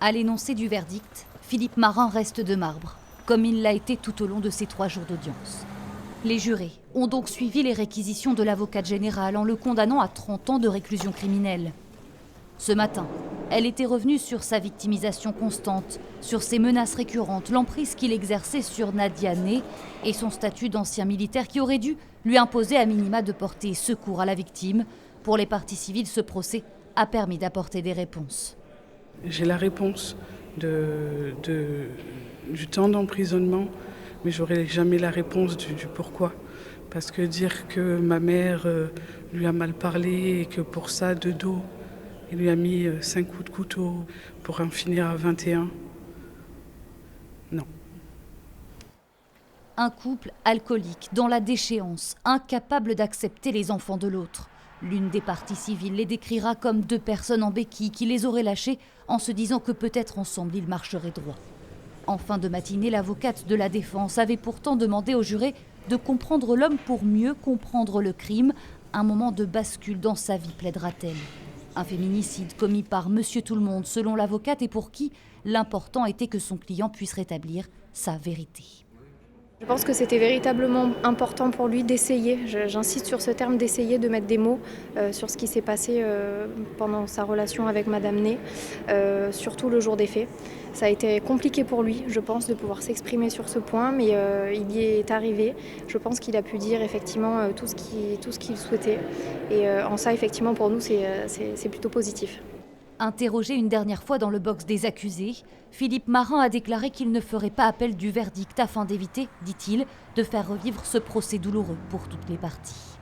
À l'énoncé du verdict, Philippe Marin reste de marbre, comme il l'a été tout au long de ces 3 jours d'audience. Les jurés ont donc suivi les réquisitions de l'avocate générale en le condamnant à 30 ans de réclusion criminelle. Ce matin, elle était revenue sur sa victimisation constante, sur ses menaces récurrentes, l'emprise qu'il exerçait sur Nadia Né et son statut d'ancien militaire qui aurait dû lui imposer à minima de porter secours à la victime. Pour les parties civiles, ce procès a permis d'apporter des réponses. J'ai la réponse du temps d'emprisonnement, mais j'aurai jamais la réponse du pourquoi. Parce que dire que ma mère lui a mal parlé et que pour ça, de dos, il lui a mis 5 coups de couteau pour en finir à 21, non. Un couple alcoolique, dans la déchéance, incapable d'accepter les enfants de l'autre. L'une des parties civiles les décrira comme 2 personnes en béquille qui les auraient lâchés en se disant que peut-être ensemble ils marcheraient droit. En fin de matinée, l'avocate de la défense avait pourtant demandé aux jurés de comprendre l'homme pour mieux comprendre le crime. Un moment de bascule dans sa vie, plaidera-t-elle. Un féminicide commis par Monsieur Tout-le-Monde, selon l'avocate, et pour qui l'important était que son client puisse rétablir sa vérité. Je pense que c'était véritablement important pour lui d'essayer, j'insiste sur ce terme, d'essayer de mettre des mots sur ce qui s'est passé pendant sa relation avec Madame Né, surtout le jour des faits. Ça a été compliqué pour lui, je pense, de pouvoir s'exprimer sur ce point, mais il y est arrivé. Je pense qu'il a pu dire effectivement tout ce qu'il souhaitait. Et en ça, effectivement, pour nous, c'est plutôt positif. Interrogé une dernière fois dans le box des accusés, Philippe Marin a déclaré qu'il ne ferait pas appel du verdict afin d'éviter, dit-il, de faire revivre ce procès douloureux pour toutes les parties.